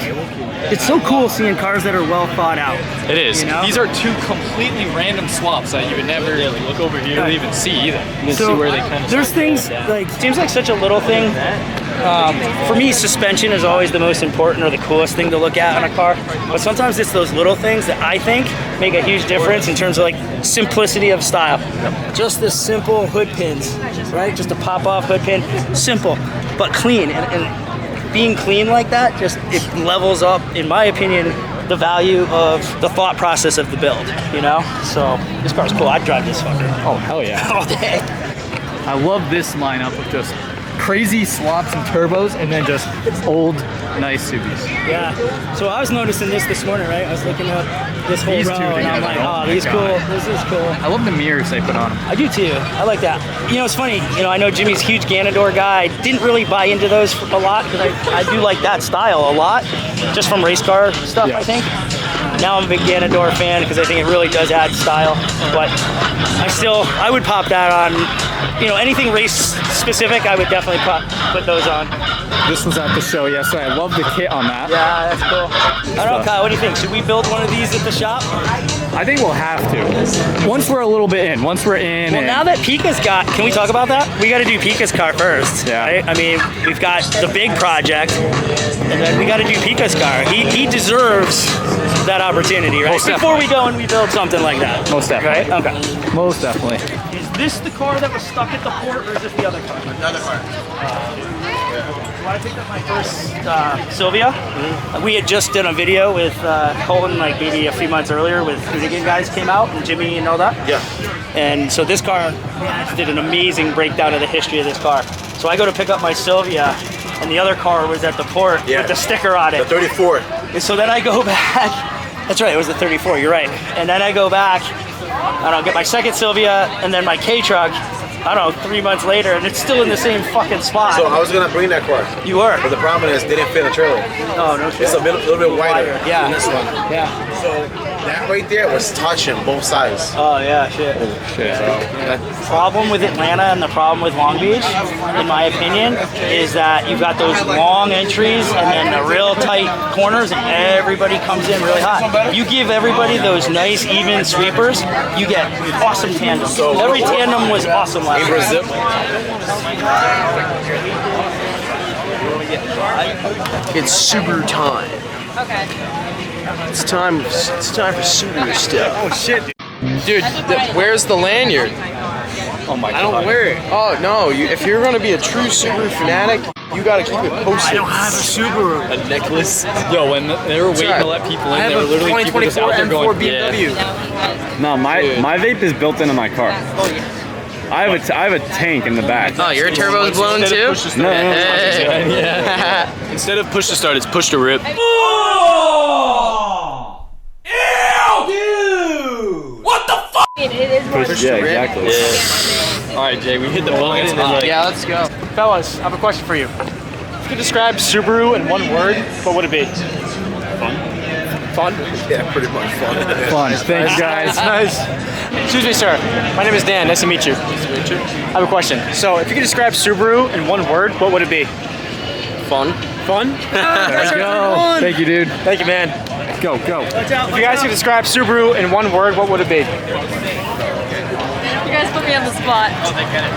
[SPEAKER 2] It's so cool seeing cars that are well thought out.
[SPEAKER 1] It is.
[SPEAKER 2] You know?
[SPEAKER 1] These are two completely random swaps that you would never look over here to even see either. You
[SPEAKER 2] So
[SPEAKER 1] see where they come
[SPEAKER 3] There's things like, seems like such a little thing. For me, suspension is always the most important or the coolest thing to look at on a car. But sometimes it's those little things that I think make a huge difference in terms of like simplicity of style. Just this simple hood pins, right? Just a pop off hood pin. Simple, but clean. And being clean like that, just it levels up, in my opinion, the value of the thought process of the build, you know? So this car's cool. I'd drive this fucker.
[SPEAKER 1] Oh, hell yeah.
[SPEAKER 3] All day.
[SPEAKER 1] I love this lineup of just crazy swaps and turbos and then just old, nice Subis.
[SPEAKER 3] Yeah. So I was noticing this morning, right? I was looking up this whole
[SPEAKER 1] These
[SPEAKER 3] row
[SPEAKER 1] two
[SPEAKER 3] and I'm
[SPEAKER 1] together.
[SPEAKER 3] like,
[SPEAKER 1] Oh
[SPEAKER 3] oh,
[SPEAKER 1] my
[SPEAKER 3] these
[SPEAKER 1] God.
[SPEAKER 3] cool. This is cool.
[SPEAKER 1] I love the mirrors they put on them.
[SPEAKER 3] I do too. I like that. You know, it's funny. You know, I know Jimmy's a huge Ganador guy. I didn't really buy into those a lot because I do like that style a lot, just from race car stuff, I think. Now I'm a big Ganador fan because I think it really does add style. But I would pop that on. You know, anything race specific, I would definitely put those on.
[SPEAKER 1] This was at the show yesterday. I love the kit on that.
[SPEAKER 3] Yeah, that's cool. I don't know, Kyle, what do you think? Should we build one of these at the shop?
[SPEAKER 1] I think we'll have to. Once we're a little bit in. Once we're in.
[SPEAKER 3] Well, now that Pika's got, can we talk about that? We got to do Pika's car first.
[SPEAKER 1] Yeah.
[SPEAKER 3] Right? I mean, we've got the big project, and then we got to do Pika's car. He deserves that opportunity, right?
[SPEAKER 1] Most
[SPEAKER 3] Before we go and we build something like that.
[SPEAKER 1] Most definitely.
[SPEAKER 3] Right? Okay.
[SPEAKER 1] Most definitely.
[SPEAKER 3] Is this the car that was stuck at the port, or is this the other car? Another car. So I picked up my first Sylvia. We had just done a video with Colton, like maybe a few months earlier, with the Ziggin guys came out, and Jimmy and all that.
[SPEAKER 6] Yeah.
[SPEAKER 3] And so this car did an amazing breakdown of the history of this car. So I go to pick up my Sylvia. and the other car was at the port with the sticker on it.
[SPEAKER 11] The 34.
[SPEAKER 3] And so then I go back. That's right, it was the 34, you're right. And then I go back, I don't know, get my second Sylvia and then my K-Truck, I don't know, 3 months later, and it's still in the same fucking spot.
[SPEAKER 11] So I was gonna bring that car.
[SPEAKER 3] You were.
[SPEAKER 11] But the problem is, they didn't fit in the trailer.
[SPEAKER 3] Oh, no shit.
[SPEAKER 11] It's a little bit wider
[SPEAKER 3] Yeah.
[SPEAKER 11] than this one.
[SPEAKER 3] Yeah.
[SPEAKER 11] So that right there was touching both sides.
[SPEAKER 3] Oh, yeah, shit.
[SPEAKER 1] Shit.
[SPEAKER 3] The problem with Atlanta and the problem with Long Beach, in my opinion, is that you've got those long entries and then the real tight corners and everybody comes in really hot. You give everybody those nice even sweepers, you get awesome tandems.
[SPEAKER 11] So
[SPEAKER 3] every tandem was awesome last year.
[SPEAKER 11] Brazil.
[SPEAKER 8] It's Subaru time.
[SPEAKER 7] Okay.
[SPEAKER 8] It's time for Subaru stuff.
[SPEAKER 5] Oh shit, dude. Where's the lanyard?
[SPEAKER 1] Oh my god.
[SPEAKER 5] I don't wear it. Oh no, if you're gonna be a true Subaru fanatic, you gotta keep it posted.
[SPEAKER 2] I don't have a Subaru.
[SPEAKER 5] A necklace.
[SPEAKER 1] Yo, when they were waiting to let people in, they were literally people just out there going,
[SPEAKER 2] BMW.
[SPEAKER 12] No, my vape is built into my car. I have a tank in the back.
[SPEAKER 10] Oh, your turbo's blown too?
[SPEAKER 12] No.
[SPEAKER 10] Yeah.
[SPEAKER 8] Instead of push to start, it's push to rip.
[SPEAKER 4] Oh! Ew, dude! What the fuck?
[SPEAKER 7] It is more.
[SPEAKER 12] Yeah, exactly.
[SPEAKER 8] All right, Jay, we hit the button.
[SPEAKER 10] Yeah, let's go.
[SPEAKER 2] Fellas, I have a question for you. If you could describe Subaru in one word, what would it be? Fun?
[SPEAKER 11] Yeah, pretty much fun.
[SPEAKER 1] Fun. Thank you guys.
[SPEAKER 2] Nice. Excuse me, sir. My name is Dan. Nice to meet you. Nice to meet you. I have a question. So, if you could describe Subaru in one word, what would it be?
[SPEAKER 8] Fun.
[SPEAKER 2] Fun?
[SPEAKER 1] Let's go. Thank you, dude.
[SPEAKER 2] Thank you, man.
[SPEAKER 1] Go.
[SPEAKER 2] If you guys could describe Subaru in one word, what would it be?
[SPEAKER 7] You guys put me on the spot.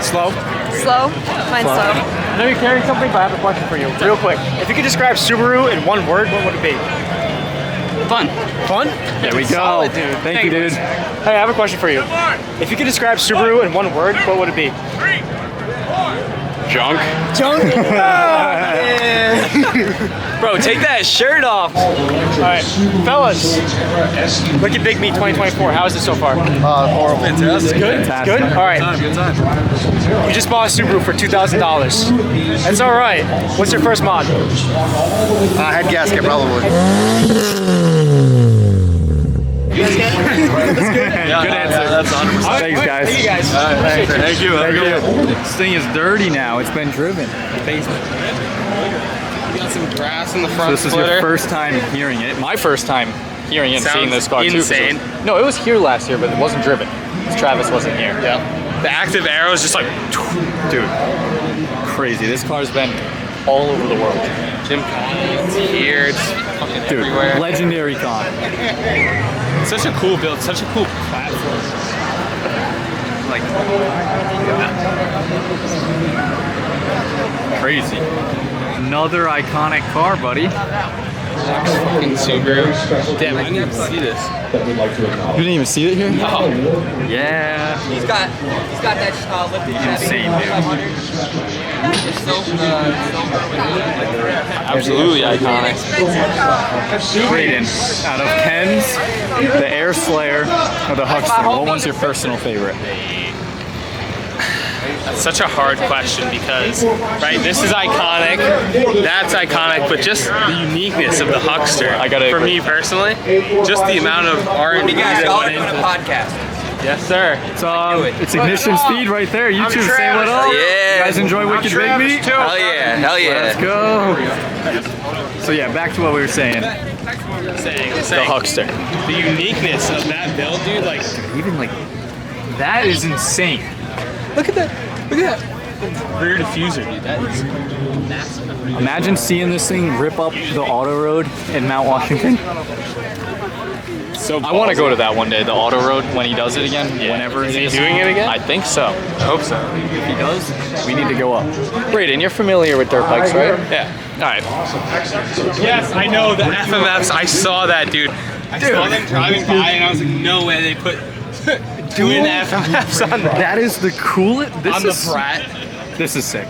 [SPEAKER 2] Slow.
[SPEAKER 7] Slow? Mine's slow.
[SPEAKER 2] I know you're carrying something, but I have a question for you, real quick. If you could describe Subaru in one word, what would it be?
[SPEAKER 10] Fun.
[SPEAKER 2] Fun?
[SPEAKER 1] There we go.
[SPEAKER 2] Solid, dude.
[SPEAKER 1] Thank you, dude.
[SPEAKER 2] Hey, I have a question for you. If you could describe Subaru in one word, what would it be?
[SPEAKER 8] Junk.
[SPEAKER 2] Junk?
[SPEAKER 8] Bro, take that shirt off.
[SPEAKER 2] Alright, fellas. Look at Big Meat 2024. How is it so far?
[SPEAKER 11] Horrible.
[SPEAKER 2] It's good? It's good? Alright.
[SPEAKER 11] Good time.
[SPEAKER 2] You just bought a Subaru for $2,000. That's alright. What's your first mod?
[SPEAKER 11] Head gasket, probably.
[SPEAKER 1] Good answer.
[SPEAKER 11] That's 100%.
[SPEAKER 1] Thanks, guys.
[SPEAKER 2] Thank you guys.
[SPEAKER 11] Thank you.
[SPEAKER 1] Thank you. This thing is dirty now. It's been driven. The basement.
[SPEAKER 5] You got some grass in the
[SPEAKER 1] So
[SPEAKER 5] front
[SPEAKER 1] this is
[SPEAKER 5] splitter.
[SPEAKER 1] your first time hearing it. My first time hearing it and seeing this car
[SPEAKER 5] insane.
[SPEAKER 1] too. No, it was here last year, but it wasn't driven. Because Travis wasn't here.
[SPEAKER 5] Yeah. The active arrow is just like,
[SPEAKER 1] Dude, crazy. This car's been all over the world.
[SPEAKER 5] Jim Collins here. It's fucking
[SPEAKER 1] Dude,
[SPEAKER 5] everywhere.
[SPEAKER 1] legendary car.
[SPEAKER 5] Such a cool build. Such a cool platform.
[SPEAKER 1] Like, crazy. Another iconic car, buddy.
[SPEAKER 5] Fucking Subaru. Damn, I didn't even see this.
[SPEAKER 1] You didn't even see it here?
[SPEAKER 5] No.
[SPEAKER 1] Yeah.
[SPEAKER 10] He's got that lifted
[SPEAKER 1] Insane, dude.
[SPEAKER 5] Absolutely iconic.
[SPEAKER 1] Brayden, out of Ken's, the Air Slayer, or the Huckster, what one's your personal favorite?
[SPEAKER 5] That's such a hard question because, right, this is iconic, that's iconic, but just the uniqueness of the Huckster, for me personally, just the amount of R&D that went into the
[SPEAKER 10] podcast.
[SPEAKER 5] Yes, sir.
[SPEAKER 1] It's Ignition Speed right there. YouTube, say what up.
[SPEAKER 8] Yeah.
[SPEAKER 1] You guys enjoy Wicked Big Meat?
[SPEAKER 8] Hell yeah. Hell yeah.
[SPEAKER 1] Let's go. So yeah, back to what we were saying.
[SPEAKER 5] The
[SPEAKER 1] Huckster.
[SPEAKER 5] The uniqueness of that build, dude, like,
[SPEAKER 1] Even like, that is insane.
[SPEAKER 5] look at that. Look at that. Rear diffuser, dude. That is massive.
[SPEAKER 1] Imagine seeing this thing rip up the auto road in Mount Washington.
[SPEAKER 5] So
[SPEAKER 1] I want to go to that one day, the auto road, when he does it again, whenever
[SPEAKER 5] Is
[SPEAKER 1] it
[SPEAKER 5] he
[SPEAKER 1] is.
[SPEAKER 5] doing it again?
[SPEAKER 1] I think so.
[SPEAKER 5] I hope so.
[SPEAKER 1] If he does, we need to go up. Brayden, you're familiar with dirt bikes, right?
[SPEAKER 5] Yeah.
[SPEAKER 1] All right.
[SPEAKER 5] Yes, I know the FMFs. I saw that, dude. I saw them driving by, and I was like, no way they put twin FMFs on that.
[SPEAKER 1] That is the coolest.
[SPEAKER 5] On the Brat.
[SPEAKER 1] This is sick.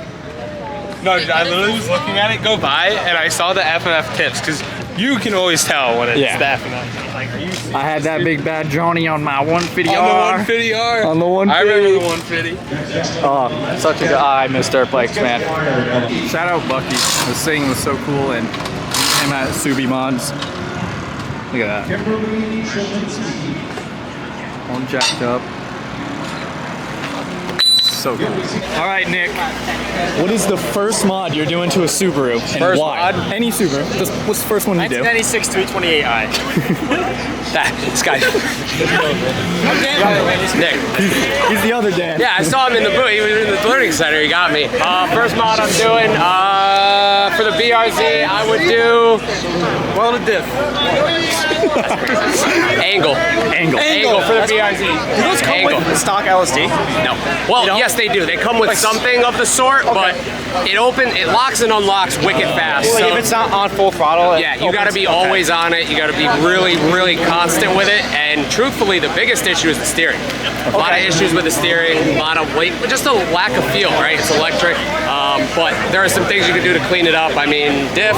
[SPEAKER 5] No, dude, I literally was looking at it go by, and I saw the FMF tips, because you can always tell when it's the FMF.
[SPEAKER 1] I had that big bad Johnny on my 150R.
[SPEAKER 5] On the 150R.
[SPEAKER 1] On the 150.
[SPEAKER 5] I remember the 150.
[SPEAKER 1] Oh, such a good. I miss dirt bikes, man. Shout out Bucky. This thing was so cool, and him at Subi Mods. Look at that. All jacked up. So cool. All right, Nick. What is the first mod you're doing to a Subaru, and
[SPEAKER 2] First
[SPEAKER 1] why?
[SPEAKER 2] mod?
[SPEAKER 1] Any Subaru. What's the first one you do?
[SPEAKER 2] 1996 328i. This guy. Nick.
[SPEAKER 1] He's the other Dan.
[SPEAKER 8] Yeah, I saw him in the booth. He was in the learning center. He got me. First mod I'm doing for the BRZ, I would do
[SPEAKER 2] Well, the diff.
[SPEAKER 8] angle for the BRZ.
[SPEAKER 2] Do those come with stock LSD?
[SPEAKER 8] No. Well, yes, they do. They come with something of the sort, but it locks and unlocks wicked fast.
[SPEAKER 2] Like
[SPEAKER 8] So,
[SPEAKER 2] if it's not on full throttle,
[SPEAKER 8] yeah, you got to be always on it. You got to be really, really constant with it. And truthfully, the biggest issue is the steering. A lot of issues with the steering, a lot of weight, just a lack of feel, right? It's electric, but there are some things you can do to clean it up. I mean, diff,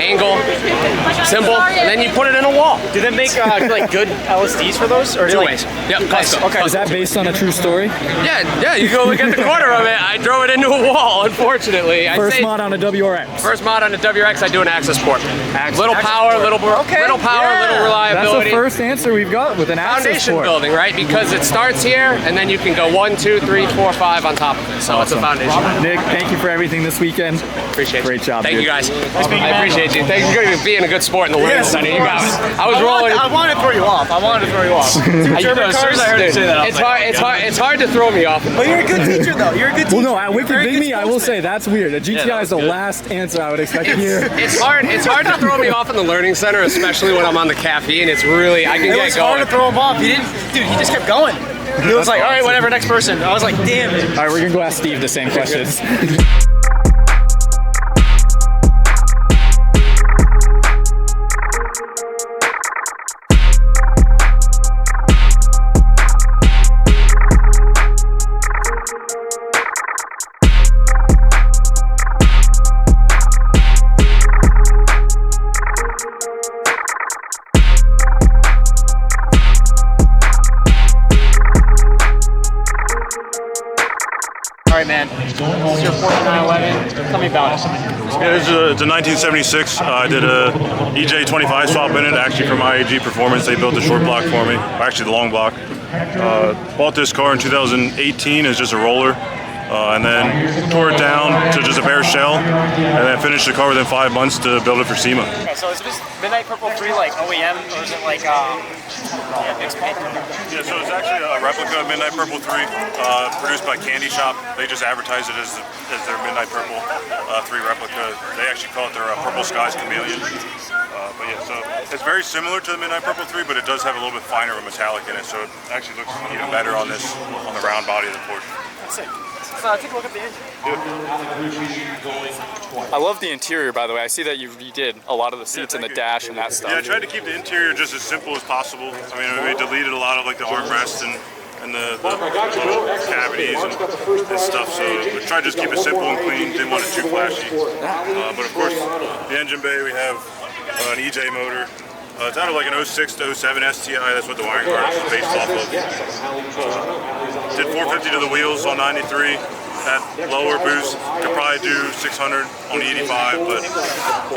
[SPEAKER 8] angle, symbol, and then you put it in a wall.
[SPEAKER 2] do they make like good LSDs for those? Or do
[SPEAKER 8] Two
[SPEAKER 2] they-
[SPEAKER 8] ways. Yep, custom.
[SPEAKER 2] Okay.
[SPEAKER 1] Is that based on a true story?
[SPEAKER 8] Yeah, you go look at the corner of it. I drove it into a wall, unfortunately.
[SPEAKER 1] First mod on a WRX.
[SPEAKER 8] First mod on the WRX, I do an access port. Little power, little power, little
[SPEAKER 1] That's
[SPEAKER 8] reliability.
[SPEAKER 1] the first answer we've got with an access
[SPEAKER 8] Foundation
[SPEAKER 1] port.
[SPEAKER 8] building, right? Because it starts here, and then you can go 1, 2, 3, 4, 5 on top of it. So it's a foundation.
[SPEAKER 1] Nick, thank you for everything this weekend.
[SPEAKER 8] Appreciate it.
[SPEAKER 1] Great job,
[SPEAKER 8] Thank
[SPEAKER 1] dude.
[SPEAKER 8] you guys. I appreciate you. Thank you for being a good sport in the learning center. You got it. I was rolling.
[SPEAKER 2] I wanted to throw you off.
[SPEAKER 8] It's hard to throw me off.
[SPEAKER 2] But you're a good teacher, though. You're a good teacher.
[SPEAKER 1] Well, no, at Wicked Big Me, I will say that's weird. A GTI is the last answer I would expect to hear.
[SPEAKER 8] It's hard to throw me off in the learning center, especially when I'm on the caffeine. It's really, I can
[SPEAKER 2] It
[SPEAKER 8] get
[SPEAKER 2] was
[SPEAKER 8] going.
[SPEAKER 2] hard to throw him off. He didn't, dude. He just kept going. He was like, all right, whatever, next person. I was like, damn it.
[SPEAKER 1] All right, we're gonna go ask Steve the same questions.
[SPEAKER 2] All right, man. This is your 4911. Tell me about it.
[SPEAKER 6] Yeah, it's a 1976. I did a EJ25 swap in it, actually from IAG Performance. They built the short block for me, or actually the long block. Bought this car in 2018 as just a roller, and then tore it down to just a bare shell, and then finished the car within 5 months to build it for SEMA.
[SPEAKER 2] Okay, so is this Midnight Purple 3 like OEM, or is it like mixed paint?
[SPEAKER 6] Yeah, so it's actually a replica of Midnight Purple 3, produced by Candy Shop. They just advertise it as their Midnight Purple 3 replica. They actually call it their Purple Skies Chameleon. But yeah, so it's very similar to the Midnight Purple 3, but it does have a little bit finer of a metallic in it, so it actually looks even better on this, on the round body of the Porsche.
[SPEAKER 2] That's it. Take a look at the engine.
[SPEAKER 1] I love the interior, by the way. I see that you redid a lot of the seats and the dash and that stuff.
[SPEAKER 6] Yeah, I tried to keep the interior just as simple as possible. I mean, we deleted a lot of like the armrests and the little cavities and stuff, so we tried to just keep it simple and clean, didn't want it too flashy. But of course, the engine bay, we have an EJ motor. It's out of like an 06 to 07 STI, that's what the wiring harness is based off of. Did 450 to the wheels on 93. That lower boost could probably do 600 on the 85, but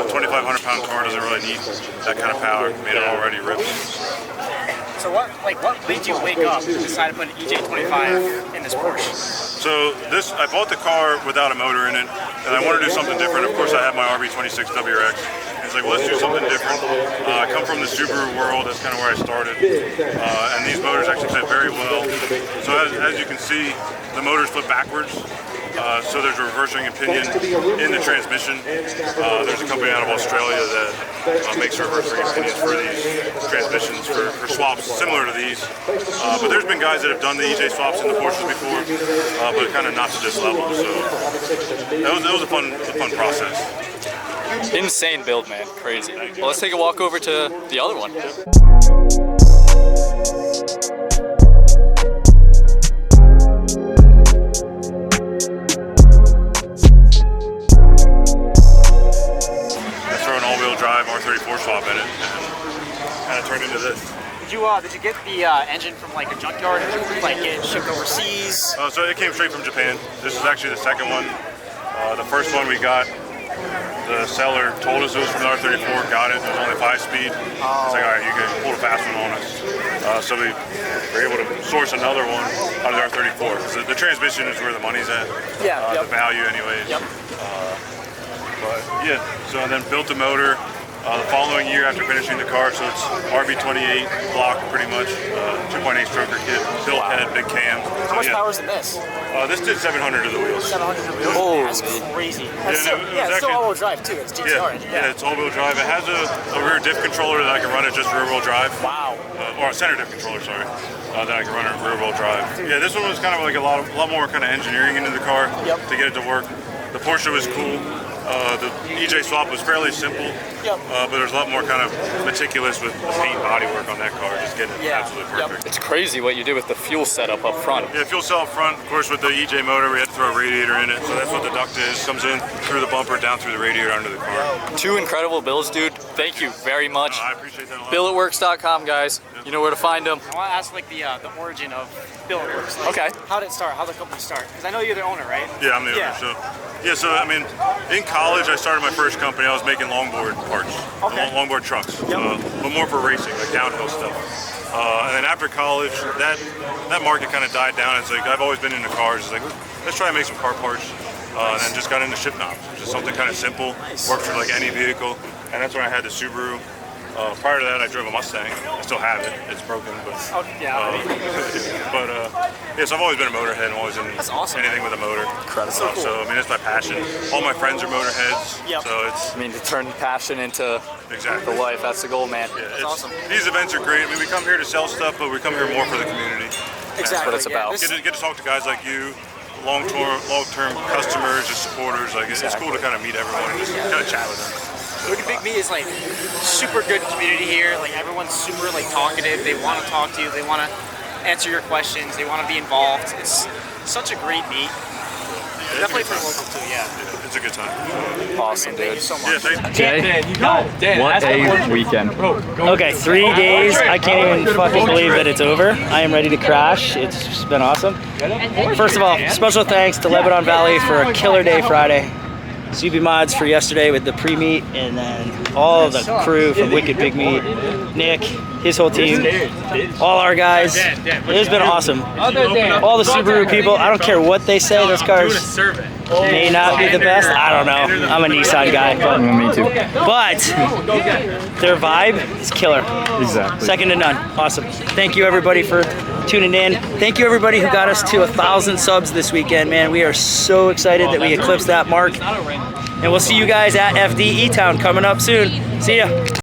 [SPEAKER 6] a 2,500 pound car doesn't really need that kind of power. I mean, it already rips.
[SPEAKER 2] So what made you wake up and decide to put an EJ25 in this Porsche?
[SPEAKER 6] So I bought the car without a motor in it, and I wanted to do something different. Of course, I have my RB26 WRX. And it's like, well, let's do something different. I come from the Subaru world, that's kind of where I started. And these motors actually fit very well. So as you can see, the motors flip backwards. So there's a reversing pinion in the transmission. There's a company out of Australia that makes reversing pinions for these transmissions for swaps similar to these. But there's been guys that have done the EJ swaps in the Porsches before, but kind of not to this level. So that was a fun process.
[SPEAKER 1] Insane build, man. Crazy. Well, let's take a walk over to the other one.
[SPEAKER 6] Drive R34 swap in it, and kind of turned into
[SPEAKER 2] Did you get the engine from like a junkyard? Did you like get it shipped overseas?
[SPEAKER 6] So it came straight from Japan. This is actually the second one. The first one we got, the seller told us it was from the R34, got it. It was only 5-speed. It's like, all right, you can pull a fast one on us. So we were able to source another one out of the R34. So the transmission is where the money's at.
[SPEAKER 2] Yeah.
[SPEAKER 6] The value, anyways.
[SPEAKER 2] Yep.
[SPEAKER 6] But yeah, so then built the motor. The following year after finishing the car, so it's RB28 block pretty much, 2.8 stroker kit, built head, big cam.
[SPEAKER 2] How much power is in this?
[SPEAKER 6] This did 700 of the wheels.
[SPEAKER 2] 700 of the wheels?
[SPEAKER 6] Oh,
[SPEAKER 2] that's crazy.
[SPEAKER 6] Yeah,
[SPEAKER 2] It's still all-wheel drive too, it's GTR.
[SPEAKER 6] Yeah, it's all-wheel drive. It has a rear diff controller that I can run it just rear-wheel drive.
[SPEAKER 2] Wow.
[SPEAKER 6] Or a center diff controller, sorry, that I can run it rear-wheel drive. Yeah, this one was kind of like a lot more kind of engineering into the car to get it to work. The Porsche was cool. The EJ swap was fairly simple, but there's a lot more kind of meticulous with the paint body work on that car, just getting it absolutely perfect.
[SPEAKER 1] It's crazy what you did with the fuel setup up front.
[SPEAKER 6] Yeah, fuel cell up front. Of course, with the EJ motor, we had to throw a radiator in it, so that's what the duct is. Comes in through the bumper, down through the radiator, under the car.
[SPEAKER 1] 2 incredible builds, dude. Thank you very much.
[SPEAKER 6] I appreciate that a lot.
[SPEAKER 1] BilletWorks.com, guys. You know where to find them.
[SPEAKER 2] I want to ask like the origin of Billet Workz. Like,
[SPEAKER 1] okay.
[SPEAKER 2] How did it start? How did the company start? Because I know you're the owner, right?
[SPEAKER 6] Yeah, I'm the owner. So I mean, in college, I started my first company. I was making longboard parts, longboard trucks, but more for racing, like downhill stuff. And then after college, that market kind of died down. It's like I've always been into cars. It's like let's try and make some car parts. And then just got into ship knobs, just something kind of simple, worked for like any vehicle. And that's when I had the Subaru. Prior to that, I drove a Mustang. I still have it. It's broken, but so I've always been a motorhead. I'm always in anything with a motor.
[SPEAKER 1] Incredible.
[SPEAKER 6] So I mean, it's my passion. All my friends are motorheads. So it's.
[SPEAKER 1] I mean, to turn passion into
[SPEAKER 6] the
[SPEAKER 1] life. That's the goal, man.
[SPEAKER 6] Yeah, that's awesome. These events are great. I mean, we come here to sell stuff, but we come here more for the community.
[SPEAKER 1] That's what it's about.
[SPEAKER 6] Get to talk to guys like you. Long-term customers, just supporters. Like it's cool to kind of meet everyone and just kind of chat with them.
[SPEAKER 2] Wicked Big Meat is like super good community here. Like everyone's super like talkative. They want to talk to you. They want to answer your questions. They want to be involved. It's such a great meet. Definitely for local too. Yeah.
[SPEAKER 6] It's a good time.
[SPEAKER 1] Awesome, dude.
[SPEAKER 2] Thank you so much.
[SPEAKER 1] Jay, what a weekend.
[SPEAKER 3] Okay, 3 days. I can't even fucking believe that it's over. I am ready to crash. It's just been awesome. First of all, special thanks to Lebanon Valley for a killer day Friday. CB Mods for yesterday with the pre-meet, and then all of the crew from Wicked Big Meat, Nick, his whole team, all our guys. It's been awesome. All the Subaru people, I don't care what they say, those cars may not be the best. I don't know. I'm a Nissan guy. But,
[SPEAKER 1] me too.
[SPEAKER 3] But their vibe is killer.
[SPEAKER 1] Exactly.
[SPEAKER 3] Second to none. Awesome. Thank you everybody for tuning in. Thank you everybody who got us to 1,000 subs this weekend, man. We are so excited that we eclipsed that mark. And we'll see you guys at FD E-Town coming up soon. See ya.